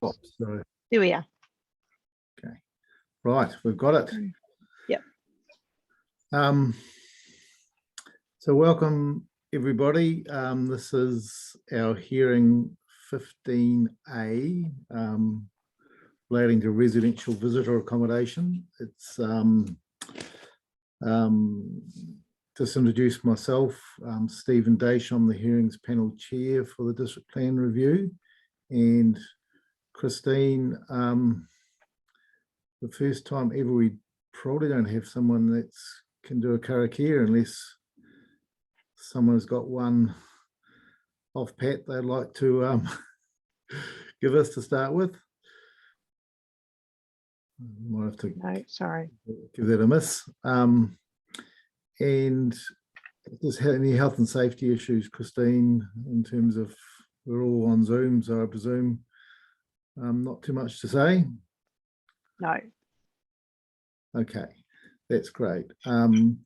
So, There we are. okay, right, we've got it. Yep. So welcome everybody. This is our hearing 15A relating to residential visitor accommodation. It's just introduce myself, Stephen Daish. I'm the hearings panel chair for the district plan review, and Christine, the first time ever, we probably don't have someone that can do a karakia unless someone's got one off pat they'd like to give us to start with. Might have to No, sorry. give that a miss. And just any health and safety issues, Christine, in terms of we're all on Zoom, so I presume not too much to say. No. Okay, that's great. And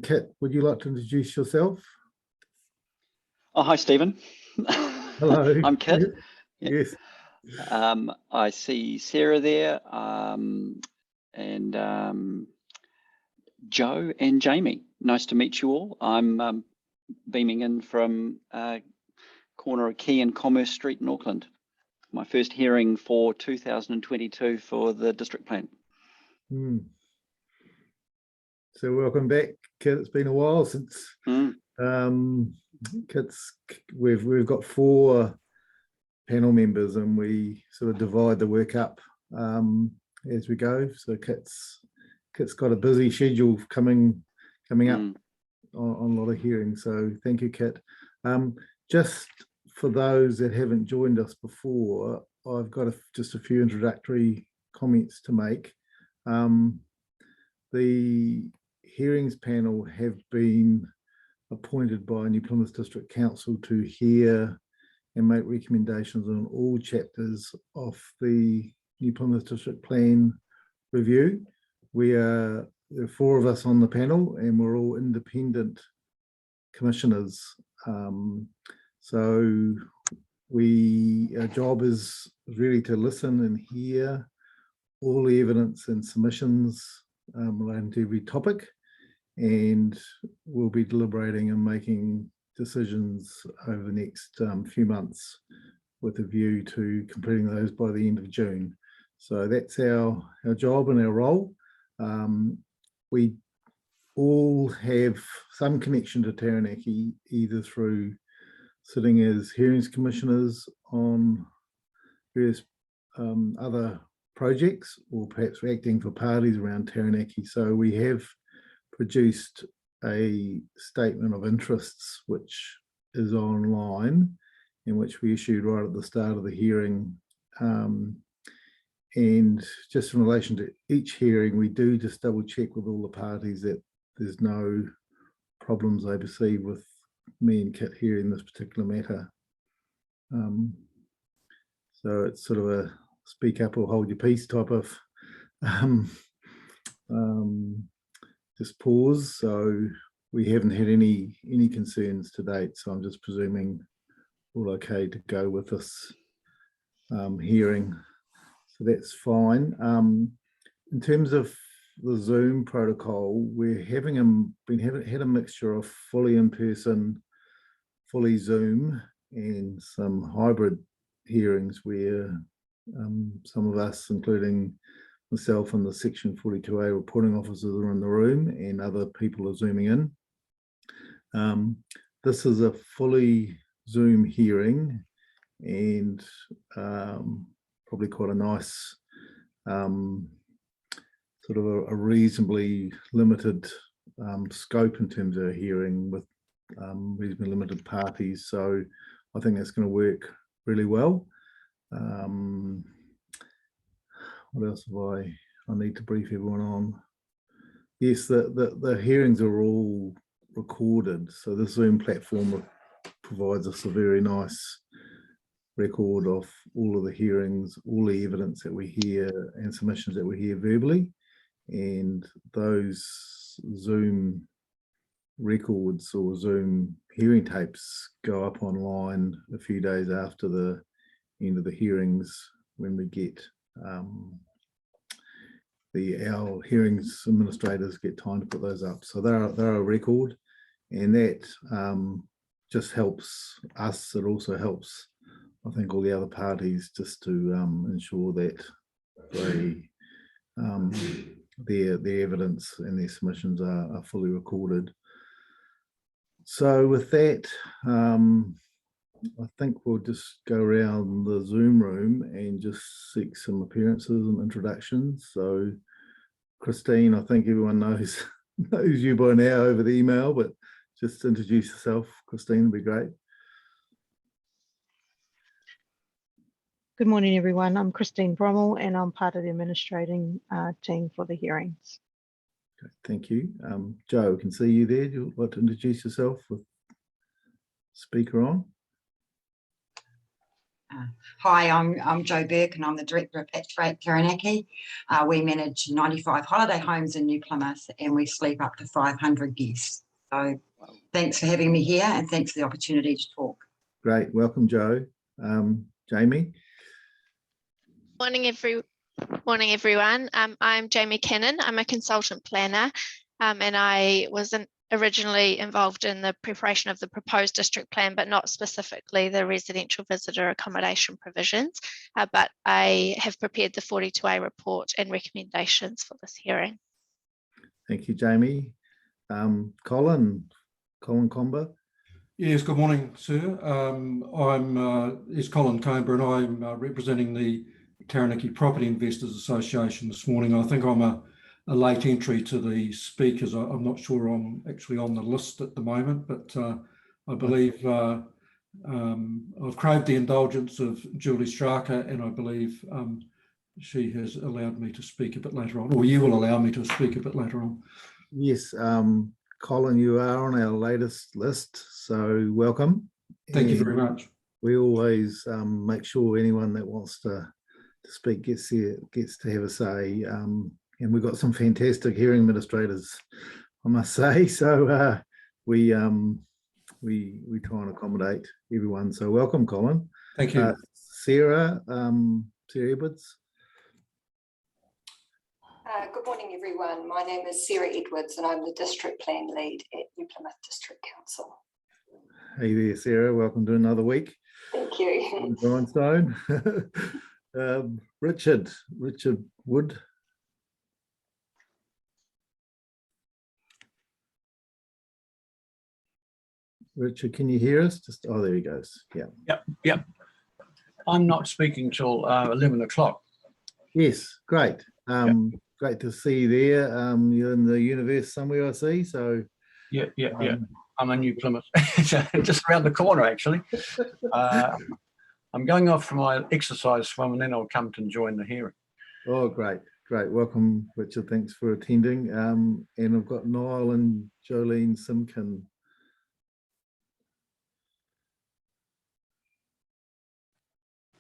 Kit, would you like to introduce yourself? Oh, hi, Stephen. Hello. I'm Kit. Yes. I see Sarah there, and Joe and Jamie. Nice to meet you all. I'm beaming in from corner of Quay and Commerce Street in Auckland. My first hearing for 2022 for the district plan. So welcome back, Kit. It's been a while since Kit's. We've got 4 panel members, and we sort of divide the work up as we go. So Kit's got a busy schedule coming up on a lot of hearings. So thank you, Kit. Just for those that haven't joined us before, I've got just a few introductory comments to make. The hearings panel have been appointed by New Plymouth District Council to hear and make recommendations on all chapters of the New Plymouth District Plan review. There are 4 of us on the panel, and we're all independent commissioners. So our job is really to listen and hear all the evidence and submissions relating to every topic, and we'll be deliberating and making decisions over the next few months with a view to completing those by the end of June. So that's our job and our role. We all have some connection to Taranaki, either through sitting as hearings commissioners on various other projects, or perhaps acting for parties around Taranaki. So we have produced a statement of interests, which is online, in which we issued right at the start of the hearing. And just in relation to each hearing, we do just double check with all the parties that there's no problems they perceive with me and Kit hearing this particular matter. So it's sort of a speak up or hold your peace type of just pause. So we haven't had any concerns to date, so I'm just presuming all okay to go with this hearing. So that's fine. In terms of the Zoom protocol, we're had a mixture of fully in person, fully Zoom, and some hybrid hearings where some of us, including myself and the Section 42A reporting officers, are in the room, and other people are zooming in. This is a fully Zoom hearing, and probably quite a nice sort of a reasonably limited scope in terms of a hearing with reasonably limited parties. So I think that's going to work really well. What else have I need to brief everyone on? Yes, the hearings are all recorded. So the Zoom platform provides us a very nice record of all of the hearings, all the evidence that we hear and submissions that we hear verbally. And those Zoom records or Zoom hearing tapes go up online a few days after the end of the hearings when we get our hearings administrators get time to put those up. So they're a record, and that just helps us. It also helps, I think, all the other parties just to ensure that their evidence and their submissions are fully recorded. So with that, I think we'll just go around the Zoom room and just seek some appearances and introductions. So Christine, I think everyone knows you by now over the email, but just introduce yourself, Christine, would be great. Good morning, everyone. I'm Christine Brommel, and I'm part of the administrating team for the hearings. Okay, thank you. Joe, I can see you there. Do you want to introduce yourself with speaker on? Hi, I'm Jo Burke, and I'm the Director of Patch Rate Taranaki. We manage 95 holiday homes in New Plymouth, and we sleep up to 500 guests. So thanks for having me here, and thanks for the opportunity to talk. Great, welcome, Joe. Jamie? Morning, everyone. I'm Jamie Cannon. I'm a consultant planner, and I was originally involved in the preparation of the proposed district plan, but not specifically the residential visitor accommodation provisions. But I have prepared the 42A report and recommendations for this hearing. Thank you, Jamie. Colin Comber. Yes, good morning, sir. It's Colin Comber, and I'm representing the Taranaki Property Investors Association this morning. I think I'm a late entry to the speakers. I'm not sure I'm actually on the list at the moment, but I believe I've craved the indulgence of Julie Straka, and I believe she has allowed me to speak a bit later on, or you will allow me to speak a bit later on. Yes, Colin, you are on our latest list, so welcome. Thank you very much. We always make sure anyone that wants to speak gets to have a say. And we've got some fantastic hearing administrators, I must say. So we try and accommodate everyone. So welcome, Colin. Thank you. Sarah Edwards. Good morning, everyone. My name is Sarah Edwards, and I'm the District Plan Lead at New Plymouth District Council. Hey there, Sarah. Welcome to another week. Thank you. Grindstone. Richard Wood. Richard, can you hear us? Oh, there he goes. Yeah. Yep. I'm not speaking till 11 o'clock. Yes, great. Great to see you there. You're in the universe somewhere, I see. So Yeah. I'm in New Plymouth, just around the corner, actually. I'm going off for my exercise swim, and then I'll come to join the hearing. Oh, great. Welcome, Richard. Thanks for attending. And I've got Niall and Jolene Simkin.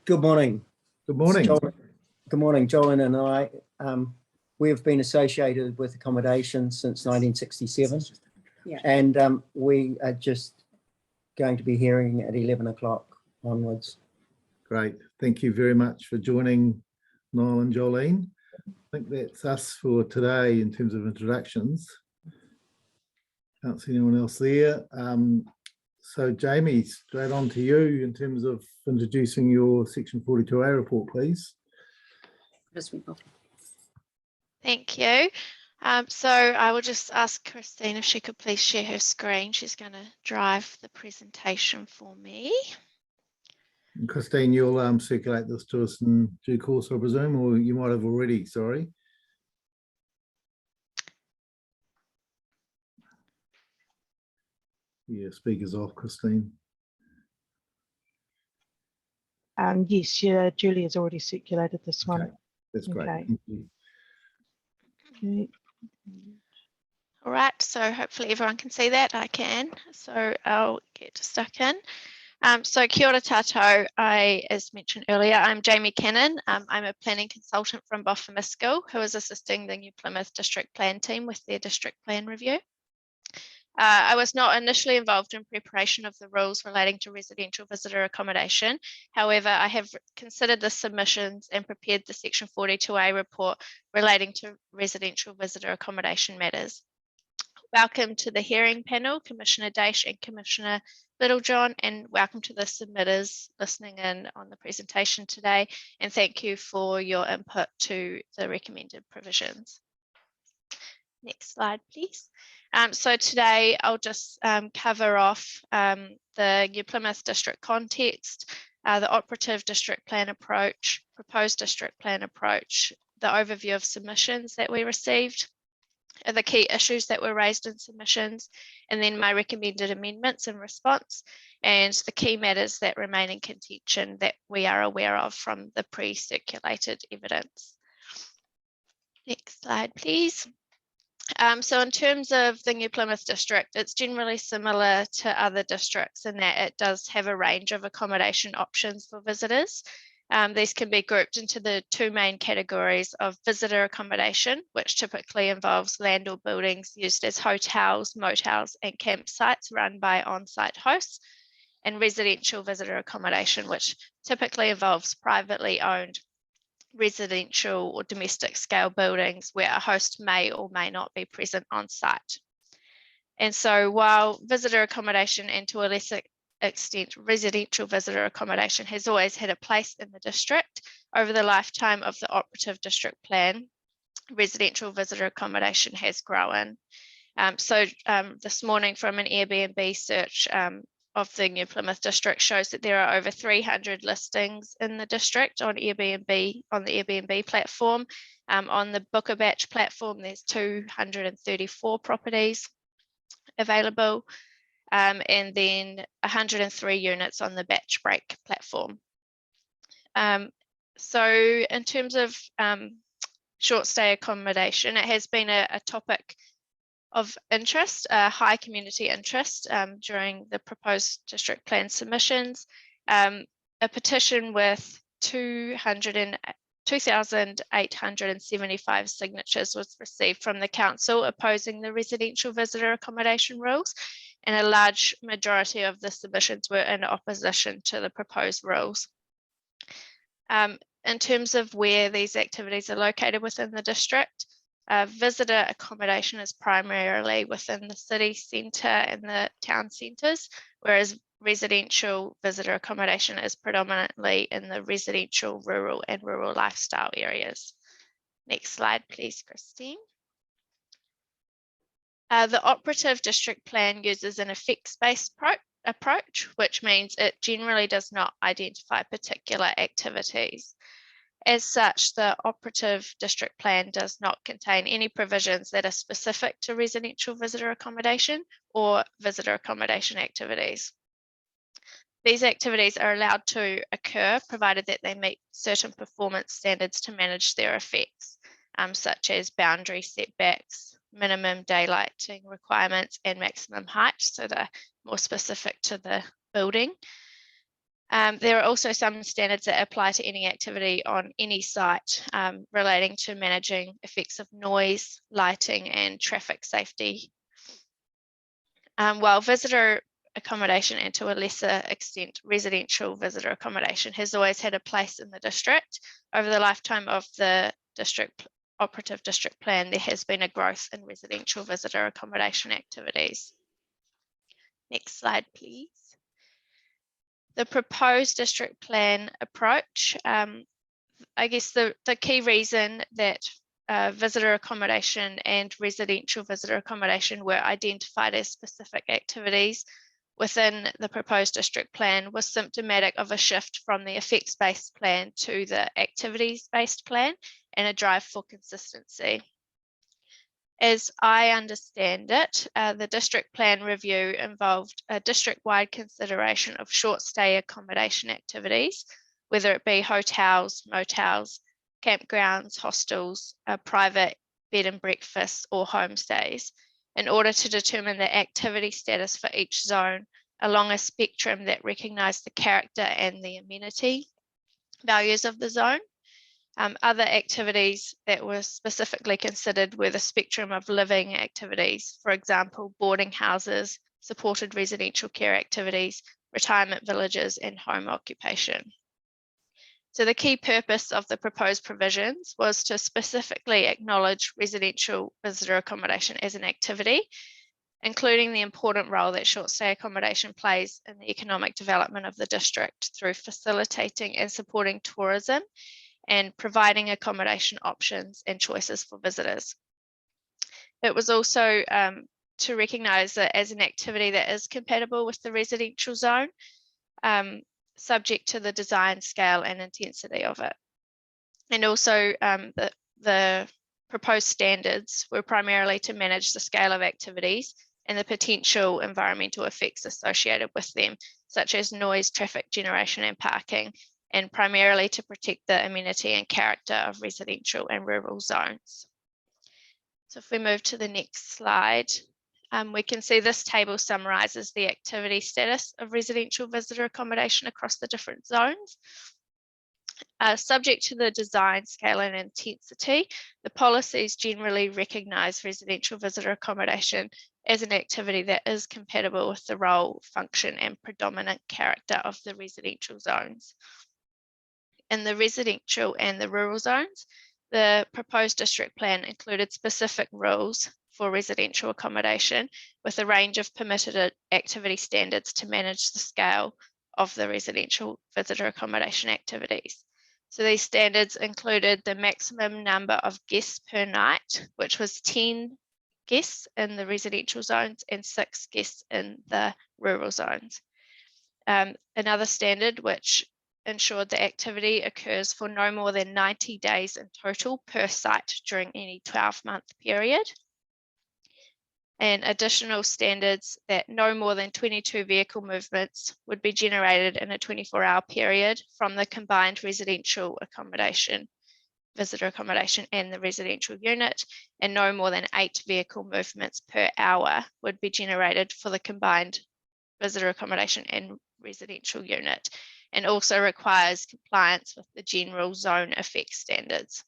Good morning. Good morning. Good morning, Jolene and I. We have been associated with accommodation since 1967. Yeah. And we are just going to be hearing at 11 o'clock onwards. Great. Thank you very much for joining, Niall and Jolene. I think that's us for today in terms of introductions. Can't see anyone else there. So Jamie, straight on to you in terms of introducing your Section 42A report, please. Thank you. So I will just ask Christine if she could please share her screen. She's going to drive the presentation for me. And Christine, you'll circulate this to us in due course, I presume, or you might have already, sorry. Yeah, speaker's off, Christine. Yes, Julie has already circulated this one. Okay, that's great. Okay. Thank you. Okay. All right, so hopefully everyone can see that. I can, so I'll get stuck in. So kia ora tātou. As mentioned earlier, I'm Jamie Cannon. I'm a planning consultant from Boffamisco who is assisting the New Plymouth District Plan team with their district plan review. I was not initially involved in preparation of the rules relating to residential visitor accommodation. However, I have considered the submissions and prepared the Section 42A report relating to residential visitor accommodation matters. Welcome to the hearing panel, Commissioner Daish and Commissioner Littlejohn, and welcome to the submitters listening in on the presentation today. And thank you for your input to the recommended provisions. Next slide, please. So today I'll just cover off the New Plymouth District context, the operative district plan approach, proposed district plan approach, the overview of submissions that we received, the key issues that were raised in submissions, and then my recommended amendments in response, and the key matters that remain in contention that we are aware of from the pre-circulated evidence. Next slide, please. So in terms of the New Plymouth District, it's generally similar to other districts in that it does have a range of accommodation options for visitors. These can be grouped into the two main categories of visitor accommodation, which typically involves land or buildings used as hotels, motels, and campsites run by on-site hosts, and residential visitor accommodation, which typically involves privately owned residential or domestic scale buildings where a host may or may not be present on site. And so while visitor accommodation and to a lesser extent residential visitor accommodation has always had a place in the district, over the lifetime of the operative district plan, residential visitor accommodation has grown. This morning from an Airbnb search of the New Plymouth District shows that there are over 300 listings in the district on Airbnb, on the Airbnb platform. On the BookAbatch platform, there's 234 properties available, and then 103 units on the Batch Break platform. So in terms of short stay accommodation, it has been a topic of interest, high community interest during the proposed district plan submissions. A petition with 2,875 signatures was received from the council opposing the residential visitor accommodation rules, and a large majority of the submissions were in opposition to the proposed rules. In terms of where these activities are located within the district, visitor accommodation is primarily within the city centre and the town centres, whereas residential visitor accommodation is predominantly in the residential, rural and rural lifestyle areas. Next slide, please, Christine. The operative district plan uses an effects-based approach, which means it generally does not identify particular activities. As such, the operative district plan does not contain any provisions that are specific to residential visitor accommodation or visitor accommodation activities. These activities are allowed to occur provided that they meet certain performance standards to manage their effects, such as boundary setbacks, minimum daylighting requirements, and maximum height, so they're more specific to the building. There are also some standards that apply to any activity on any site relating to managing effects of noise, lighting, and traffic safety. While visitor accommodation and to a lesser extent residential visitor accommodation has always had a place in the district, over the lifetime of the operative district plan, there has been a growth in residential visitor accommodation activities. Next slide, please. The proposed district plan approach, I guess the key reason that visitor accommodation and residential visitor accommodation were identified as specific activities within the proposed district plan was symptomatic of a shift from the effects-based plan to the activities-based plan and a drive for consistency. As I understand it, the district plan review involved a district-wide consideration of short stay accommodation activities, whether it be hotels, motels, campgrounds, hostels, private bed and breakfasts or homestays, in order to determine the activity status for each zone along a spectrum that recognised the character and the amenity values of the zone. Other activities that were specifically considered were the spectrum of living activities, for example, boarding houses, supported residential care activities, retirement villages, and home occupation. So the key purpose of the proposed provisions was to specifically acknowledge residential visitor accommodation as an activity, including the important role that short stay accommodation plays in the economic development of the district through facilitating and supporting tourism and providing accommodation options and choices for visitors. It was also to recognise it as an activity that is compatible with the residential zone, subject to the design, scale and intensity of it. And also the proposed standards were primarily to manage the scale of activities and the potential environmental effects associated with them, such as noise, traffic generation and parking, and primarily to protect the amenity and character of residential and rural zones. So if we move to the next slide, we can see this table summarises the activity status of residential visitor accommodation across the different zones. Subject to the design, scale and intensity, the policies generally recognise residential visitor accommodation as an activity that is compatible with the role, function and predominant character of the residential zones. In the residential and the rural zones, the proposed district plan included specific rules for residential accommodation with a range of permitted activity standards to manage the scale of the residential visitor accommodation activities. So these standards included the maximum number of guests per night, which was 10 guests in the residential zones and 6 guests in the rural zones. Another standard which ensured the activity occurs for no more than 90 days in total per site during any 12-month period. And additional standards that no more than 22 vehicle movements would be generated in a 24-hour period from the combined residential accommodation, visitor accommodation and the residential unit, and no more than 8 vehicle movements per hour would be generated for the combined visitor accommodation and residential unit, and also requires compliance with the general zone effect standards.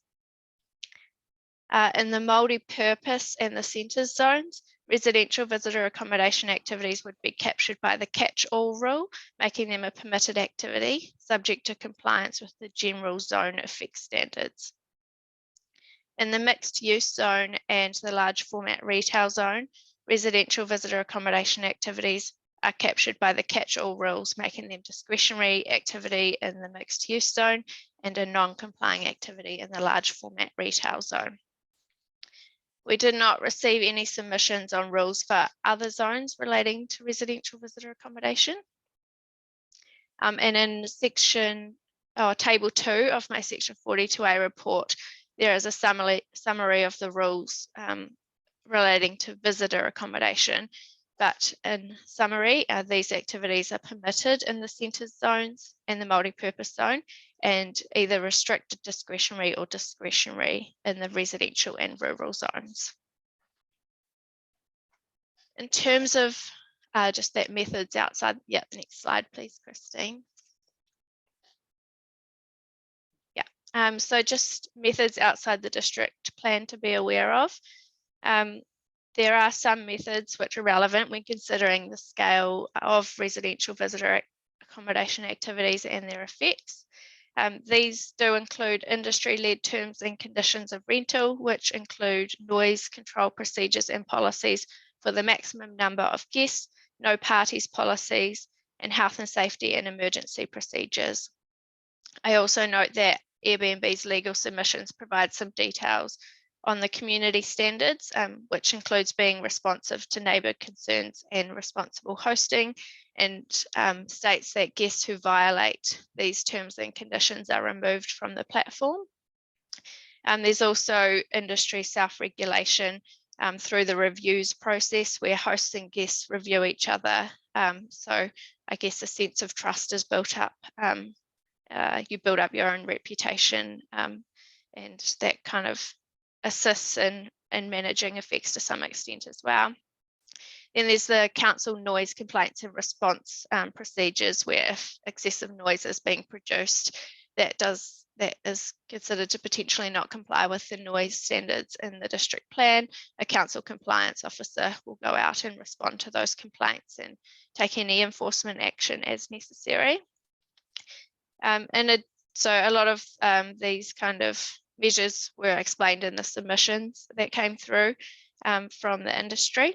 In the multi-purpose and the centres zones, residential visitor accommodation activities would be captured by the catch-all rule, making them a permitted activity, subject to compliance with the general zone effect standards. In the mixed use zone and the large format retail zone, residential visitor accommodation activities are captured by the catch-all rules, making them discretionary activity in the mixed use zone and a non-complying activity in the large format retail zone. We did not receive any submissions on rules for other zones relating to residential visitor accommodation. And in table 2 of my section 42A report, there is a summary of the rules relating to visitor accommodation. But in summary, these activities are permitted in the centres zones and the multi-purpose zone, and either restricted, discretionary or discretionary in the residential and rural zones. In terms of just that methods outside, the next slide, please, Christine. So just methods outside the district plan to be aware of. There are some methods which are relevant when considering the scale of residential visitor accommodation activities and their effects. These do include industry-led terms and conditions of rental, which include noise control procedures and policies for the maximum number of guests, no parties policies, and health and safety and emergency procedures. I also note that Airbnb's legal submissions provide some details on the community standards, which includes being responsive to neighbour concerns and responsible hosting, and states that guests who violate these terms and conditions are removed from the platform. There's also industry self-regulation through the reviews process where hosts and guests review each other. So I guess a sense of trust is built up. You build up your own reputation, and that kind of assists in managing effects to some extent as well. Then there's the council noise complaints and response procedures, where if excessive noise is being produced, that does that is considered to potentially not comply with the noise standards in the district plan, a council compliance officer will go out and respond to those complaints and take any enforcement action as necessary. So a lot of these kind of measures were explained in the submissions that came through from the industry.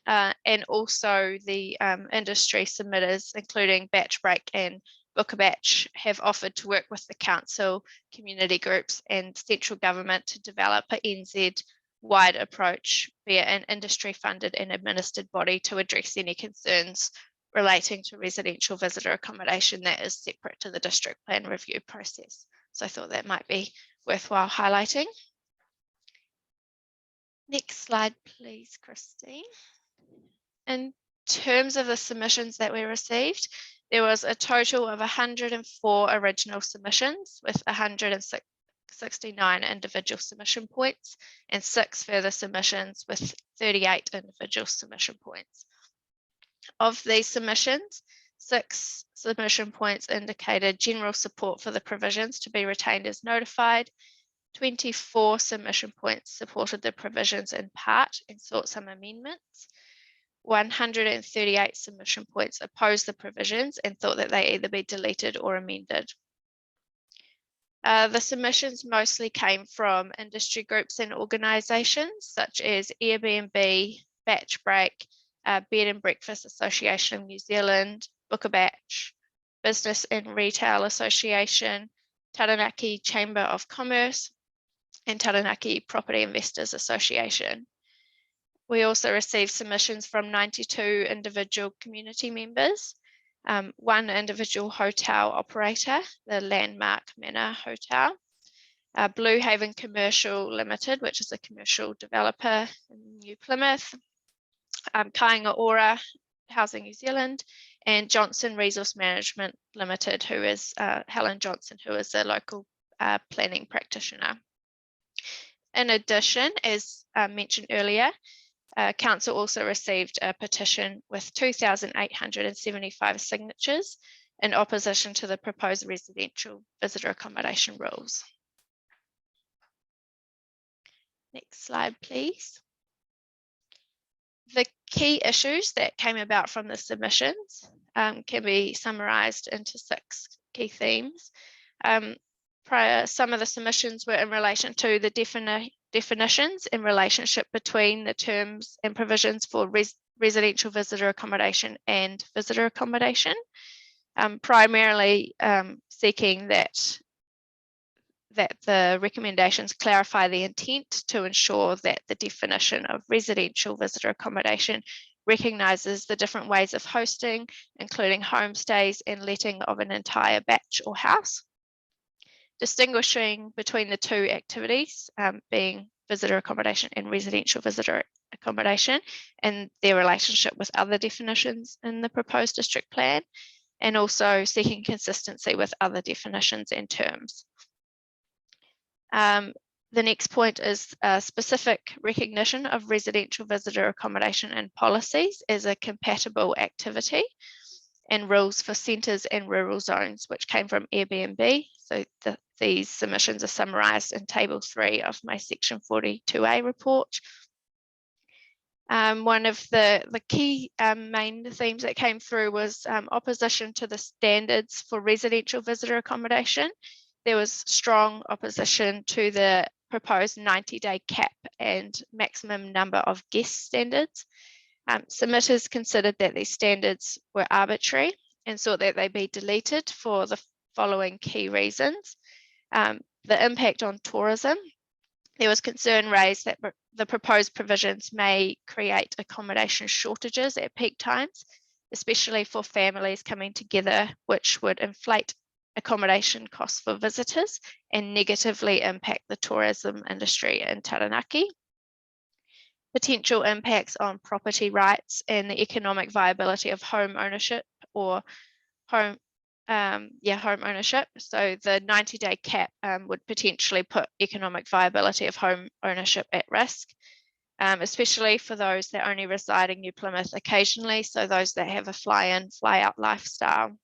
And also the industry submitters, including Batch Break and Book a Batch, have offered to work with the council, community groups and central government to develop an NZ-wide approach, be it an industry funded and administered body, to address any concerns relating to residential visitor accommodation that is separate to the district plan review process. So I thought that might be worthwhile highlighting. Next slide, please, Christine. In terms of the submissions that we received, there was a total of 104 original submissions with 169 individual submission points and 6 further submissions with 38 individual submission points. Of these submissions, 6 submission points indicated general support for the provisions to be retained as notified. 24 submission points supported the provisions in part and sought some amendments. 138 submission points opposed the provisions and thought that they either be deleted or amended. The submissions mostly came from industry groups and organisations such as Airbnb, Batch Break, Bed and Breakfast Association of New Zealand, Book a Batch, Business and Retail Association, Taranaki Chamber of Commerce, and Taranaki Property Investors Association. We also received submissions from 92 individual community members, 1 individual hotel operator, the Landmark Manor Hotel, Blue Haven Commercial Limited, which is a commercial developer in New Plymouth, Kāinga Ora Housing New Zealand, and Johnson Resource Management Limited, who is Helen Johnson, who is a local planning practitioner. In addition, as mentioned earlier, Council also received a petition with 2,875 signatures in opposition to the proposed residential visitor accommodation rules. Next slide, please. The key issues that came about from the submissions can be summarised into 6 key themes. Some of the submissions were in relation to the definitions and relationship between the terms and provisions for residential visitor accommodation and visitor accommodation, primarily seeking that the recommendations clarify the intent to ensure that the definition of residential visitor accommodation recognises the different ways of hosting, including homestays and letting of an entire batch or house, distinguishing between the 2 activities, being visitor accommodation and residential visitor accommodation, and their relationship with other definitions in the proposed district plan, and also seeking consistency with other definitions and terms. The next point is a specific recognition of residential visitor accommodation and policies as a compatible activity, and rules for centres and rural zones, which came from Airbnb. So these submissions are summarised in Table 3 of my Section 42A report. One of the key main themes that came through was opposition to the standards for residential visitor accommodation. There was strong opposition to the proposed 90-day cap and maximum number of guest standards. Submitters considered that these standards were arbitrary and sought that they be deleted for the following key reasons. The impact on tourism. There was concern raised that the proposed provisions may create accommodation shortages at peak times, especially for families coming together, which would inflate accommodation costs for visitors and negatively impact the tourism industry in Taranaki. Potential impacts on property rights and the economic viability of home ownership or home ownership. So the 90-day cap would potentially put economic viability of home ownership at risk, especially for those that only reside in New Plymouth occasionally. So those that have a fly-in, fly-out lifestyle.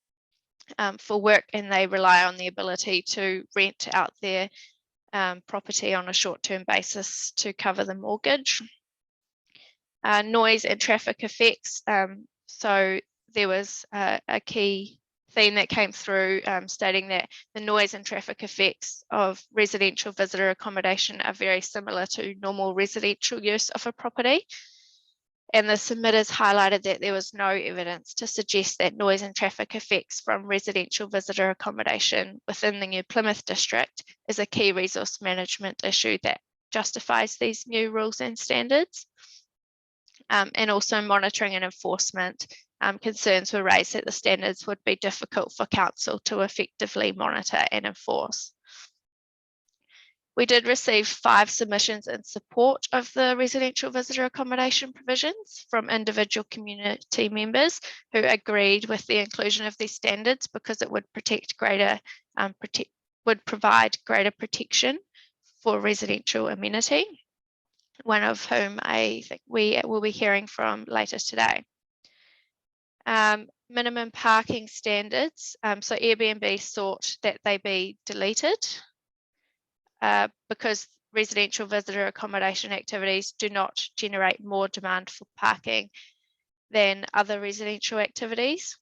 for work, and they rely on the ability to rent out their property on a short-term basis to cover the mortgage. Noise and traffic effects. So there was a key theme that came through stating that the noise and traffic effects of residential visitor accommodation are very similar to normal residential use of a property. And the submitters highlighted that there was no evidence to suggest that noise and traffic effects from residential visitor accommodation within the New Plymouth district is a key resource management issue that justifies these new rules and standards. And also monitoring and enforcement. Concerns were raised that the standards would be difficult for council to effectively monitor and enforce. We did receive 5 submissions in support of the residential visitor accommodation provisions from individual community members who agreed with the inclusion of these standards because it would provide greater protection for residential amenity, one of whom I think we will be hearing from later today. Minimum parking standards. So Airbnb sought that they be deleted because residential visitor accommodation activities do not generate more demand for parking than other residential activities.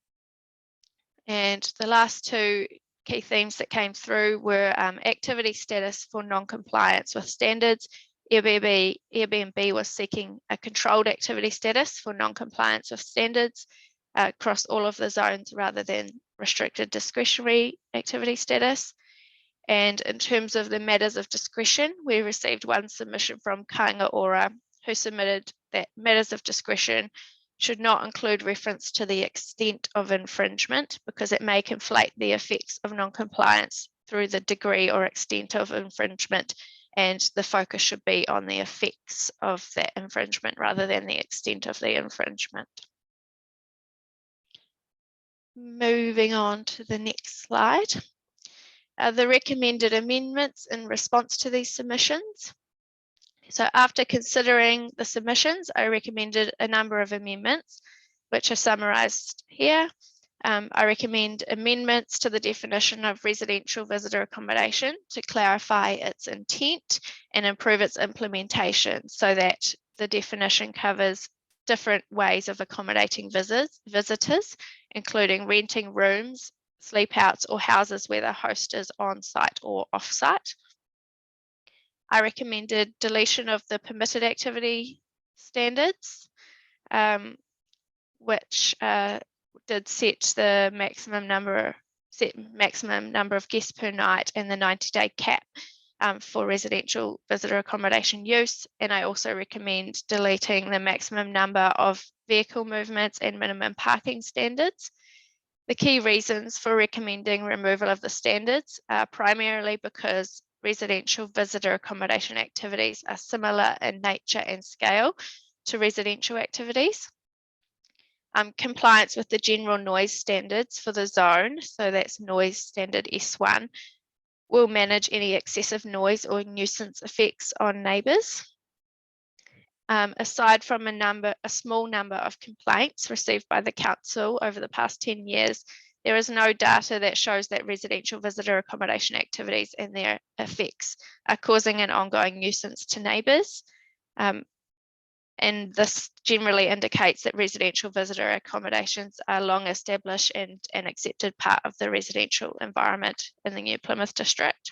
And the last 2 key themes that came through were activity status for non-compliance with standards. Airbnb was seeking a controlled activity status for non-compliance with standards across all of the zones rather than restricted discretionary activity status. And in terms of the matters of discretion, we received 1 submission from Kāinga Ora, who submitted that matters of discretion should not include reference to the extent of infringement because it may conflate the effects of non-compliance through the degree or extent of infringement, and the focus should be on the effects of that infringement rather than the extent of the infringement. Moving on to the next slide. The recommended amendments in response to these submissions. So after considering the submissions, I recommended a number of amendments, which are summarised here. I recommend amendments to the definition of residential visitor accommodation to clarify its intent and improve its implementation so that the definition covers different ways of accommodating visitors, including renting rooms, sleep outs, or houses where the host is on site or off site. I recommended deletion of the permitted activity standards, which did set the maximum number of guests per night and the 90-day cap for residential visitor accommodation use. And I also recommend deleting the maximum number of vehicle movements and minimum parking standards. The key reasons for recommending removal of the standards are primarily because residential visitor accommodation activities are similar in nature and scale to residential activities. Compliance with the general noise standards for the zone, so that's noise standard S1, will manage any excessive noise or nuisance effects on neighbours. Aside from a small number of complaints received by the council over the past 10 years, there is no data that shows that residential visitor accommodation activities and their effects are causing an ongoing nuisance to neighbours. And this generally indicates that residential visitor accommodations are long established and an accepted part of the residential environment in the New Plymouth district.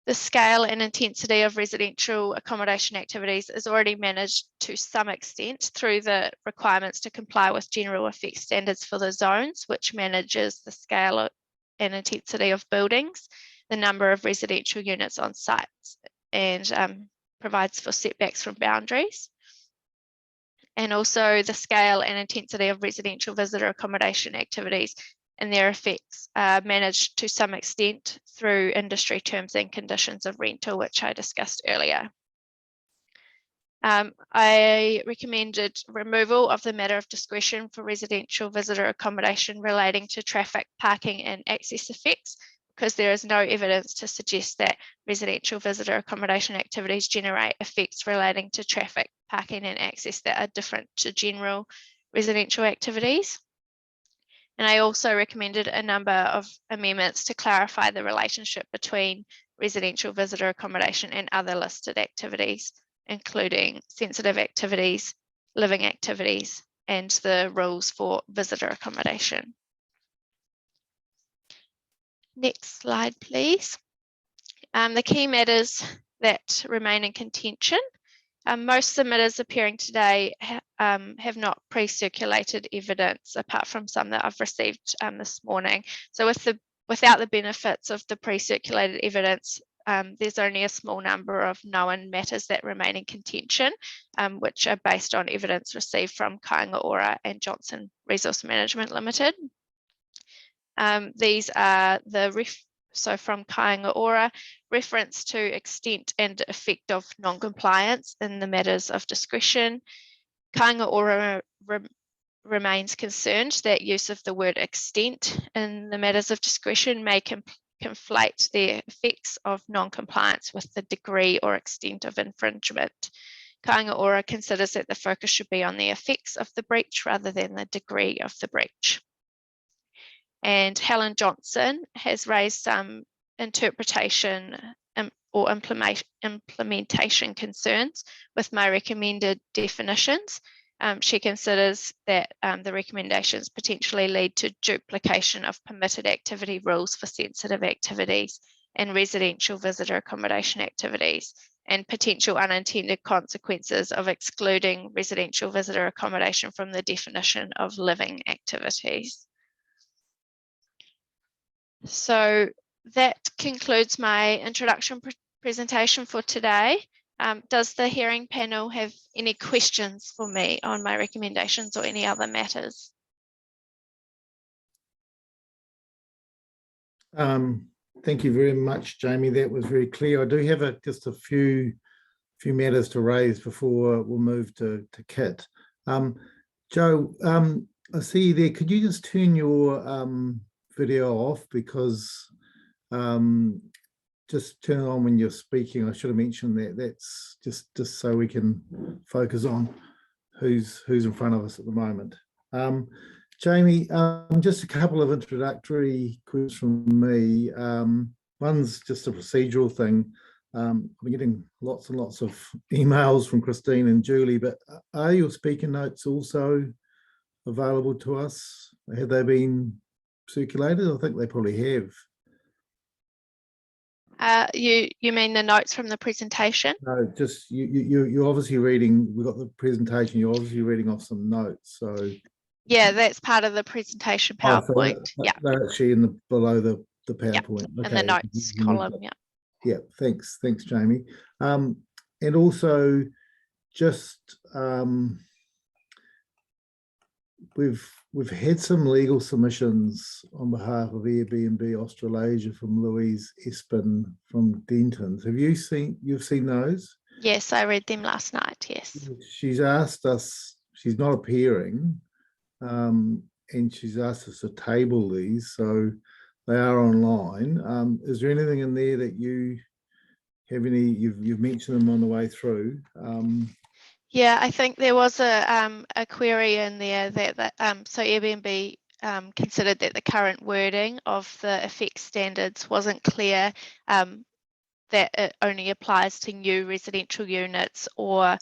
The scale and intensity of residential accommodation activities is already managed to some extent through the requirements to comply with general effect standards for the zones, which manages the scale and intensity of buildings, the number of residential units on sites, and provides for setbacks from boundaries. And also the scale and intensity of residential visitor accommodation activities and their effects are managed to some extent through industry terms and conditions of rental, which I discussed earlier. I recommended removal of the matter of discretion for residential visitor accommodation relating to traffic, parking and access effects, because there is no evidence to suggest that residential visitor accommodation activities generate effects relating to traffic, parking and access that are different to general residential activities. And I also recommended a number of amendments to clarify the relationship between residential visitor accommodation and other listed activities, including sensitive activities, living activities, and the rules for visitor accommodation. Next slide, please. The key matters that remain in contention. Most submitters appearing today have not pre-circulated evidence, apart from some that I've received this morning. So without the benefits of the pre-circulated evidence, there's only a small number of known matters that remain in contention, which are based on evidence received from Kāinga Ora and Johnson Resource Management Limited. These are so from Kāinga Ora, reference to extent and effect of non-compliance in the matters of discretion. Kāinga Ora remains concerned that use of the word extent in the matters of discretion may conflate the effects of non-compliance with the degree or extent of infringement. Kāinga Ora considers that the focus should be on the effects of the breach rather than the degree of the breach. And Helen Johnson has raised some interpretation or implementation concerns with my recommended definitions. She considers that the recommendations potentially lead to duplication of permitted activity rules for sensitive activities and residential visitor accommodation activities, and potential unintended consequences of excluding residential visitor accommodation from the definition of living activities. So that concludes my introduction presentation for today. Does the hearing panel have any questions for me on my recommendations or any other matters? Thank you very much, Jamie. That was very clear. I do have just a few matters to raise before we'll move to Kit. Joe, I see you there. Could you just turn your video off, because just turn it on when you're speaking. I should have mentioned that. That's just so we can focus on who's in front of us at the moment. Jamie, just a couple of introductory questions from me. One's just a procedural thing. I've been getting lots and lots of emails from Christine and Julie, but are your speaker notes also available to us? Have they been circulated? I think they probably have. You mean the notes from the presentation? No, just you're obviously reading. We've got the presentation. You're obviously reading off some notes. So yeah, that's part of the presentation PowerPoint. So yeah, they're actually below the PowerPoint. Yeah, in the notes column. Yeah. Yeah. Thanks, Jamie. And also, just we've had some legal submissions on behalf of Airbnb Australasia from Louise Espin from Dentons. You've seen those? Yes, I read them last night. Yes. She's asked us. She's not appearing, and she's asked us to table these, so they are online. Is there anything in there that you have any? You've mentioned them on the way through. Yeah, I think there was a query in there that so Airbnb considered that the current wording of the effects standards wasn't clear, that it only applies to new residential units or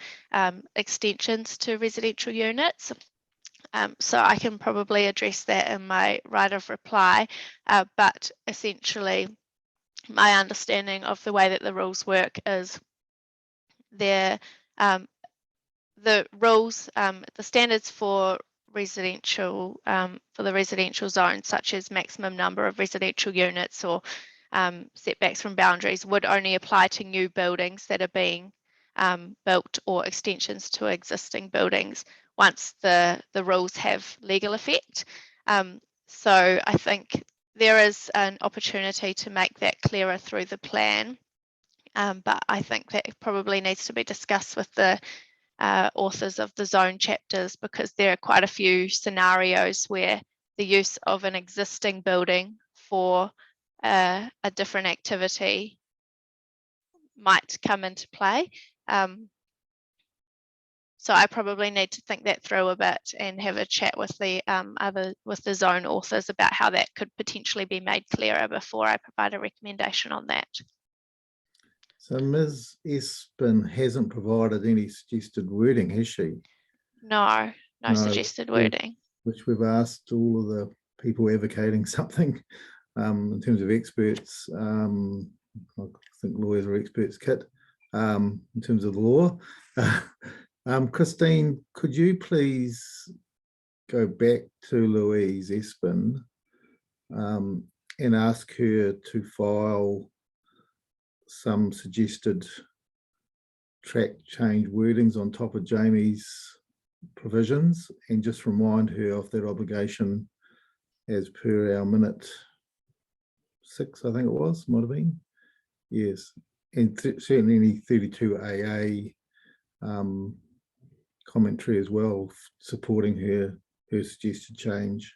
extensions to residential units. So I can probably address that in my right of reply, but essentially my understanding of the way that the rules work is the rules, the standards for residential, for the residential zone, such as maximum number of residential units or setbacks from boundaries, would only apply to new buildings that are being built or extensions to existing buildings once the rules have legal effect. So I think there is an opportunity to make that clearer through the plan, but I think that it probably needs to be discussed with the authors of the zone chapters, because there are quite a few scenarios where the use of an existing building for a different activity might come into play. So I probably need to think that through a bit and have a chat with the zone authors about how that could potentially be made clearer before I provide a recommendation on that. So Ms. Espin hasn't provided any suggested wording, has she? No, no No, suggested we've- wording. Which we've asked all of the people advocating something in terms of experts. I think lawyers are experts, Kit, in terms of the law. Christine, could you please go back to Louise Espin and ask her to file some suggested track change wordings on top of Jamie's provisions, and just remind her of that obligation as per our minute 6, I think it was, might have been. Yes, and certainly any 32AA commentary as well, supporting her suggested change.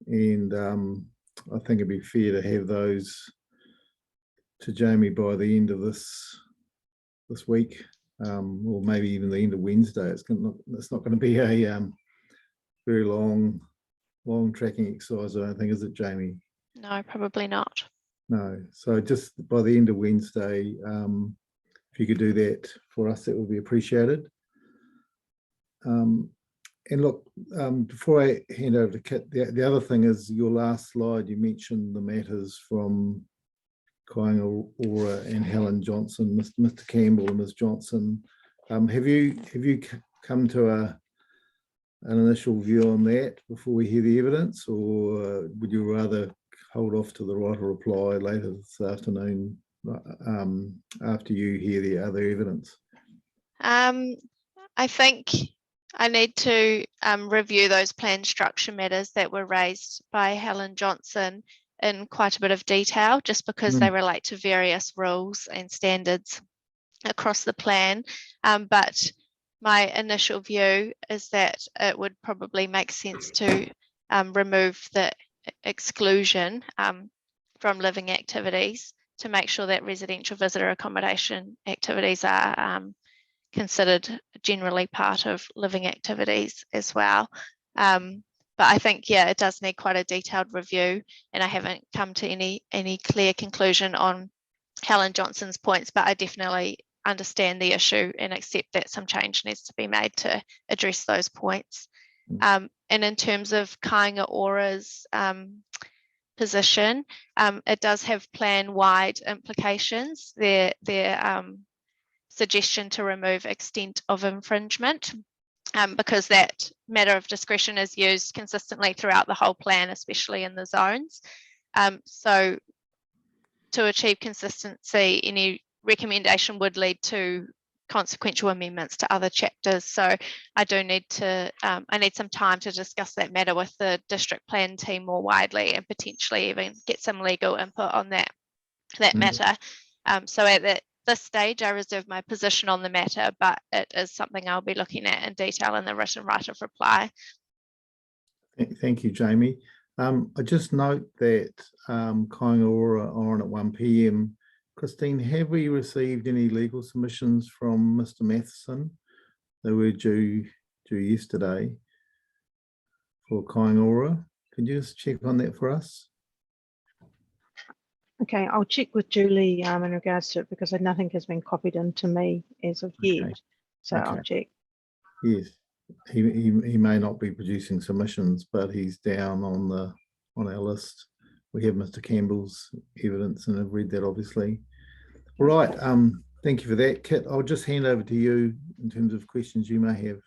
And I think it'd be fair to have those to Jamie by the end of this week, or maybe even the end of Wednesday. It's not going to be a very long tracking exercise, I don't think, is it, Jamie? No, probably not. No. So just by the end of Wednesday, if you could do that for us, that would be appreciated. And look, before I hand over to Kit, the other thing is your last slide, you mentioned the matters from Kāinga Ora and Helen Johnson, Mr. Campbell and Ms. Johnson. Have you come to an initial view on that before we hear the evidence, or would you rather hold off to the right of reply later this afternoon after you hear the other evidence? I think I need to review those plan structure matters that were raised by Helen Johnson in quite a bit of detail, just because they relate to various rules and standards across the plan. But my initial view is that it would probably make sense to remove the exclusion from living activities to make sure that residential visitor accommodation activities are considered generally part of living activities as well. But I think, yeah, it does need quite a detailed review, and I haven't come to any clear conclusion on Helen Johnson's points, but I definitely understand the issue and accept that some change needs to be made to address those points. And in terms of Kāinga Ora's position, it does have plan-wide implications. Their suggestion to remove extent of infringement, because that matter of discretion is used consistently throughout the whole plan, especially in the zones. So to achieve consistency, any recommendation would lead to consequential amendments to other chapters. So I do need to, I need some time to discuss that matter with the district plan team more widely, and potentially even get some legal input on that matter. So at this stage, I reserve my position on the matter, but it is something I'll be looking at in detail in the written right of reply. Thank you, Jamie. I just note that Kāinga Ora are on at 1 p.m. Christine, have we received any legal submissions from Mr. Matheson? They were due yesterday for Kāinga Ora. Could you just check on that for us? Okay, I'll check with Julie in regards to it, because nothing has been copied into me as of yet. So I'll check. Yes, he may not be producing submissions, but he's down on our list. We have Mr. Campbell's evidence, and I've read that obviously. All right, thank you for that, Kit. I'll just hand over to you in terms of questions you may have.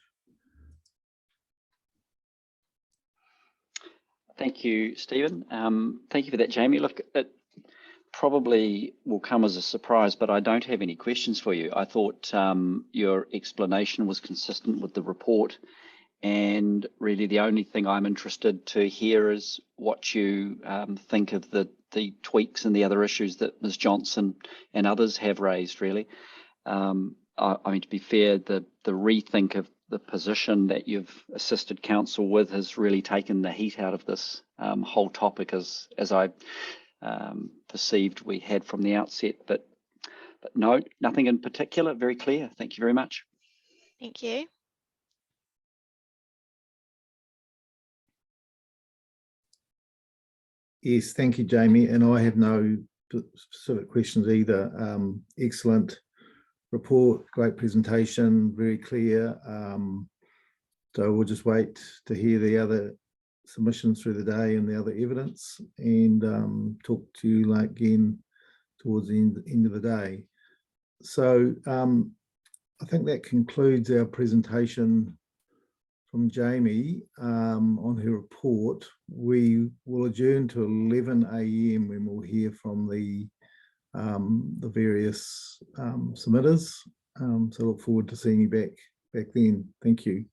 Thank you, Stephen. Thank you for that, Jamie. Look, it probably will come as a surprise, but I don't have any questions for you. I thought your explanation was consistent with the report, and really the only thing I'm interested to hear is what you think of the tweaks and the other issues that Ms. Johnson and others have raised, really. I mean, to be fair, the rethink of the position that you've assisted council with has really taken the heat out of this whole topic, as I perceived we had from the outset. But But no, nothing in particular, very clear. Thank you very much. Thank you. Yes, thank you, Jamie. And I have no specific questions either. Excellent report, great presentation, very clear. So we'll just wait to hear the other submissions through the day and the other evidence, and talk to you again towards the end of the day. So I think that concludes our presentation from Jamie on her report. We will adjourn to 11 a.m. when we'll hear from the various submitters. So look forward to seeing you back then. Thank you.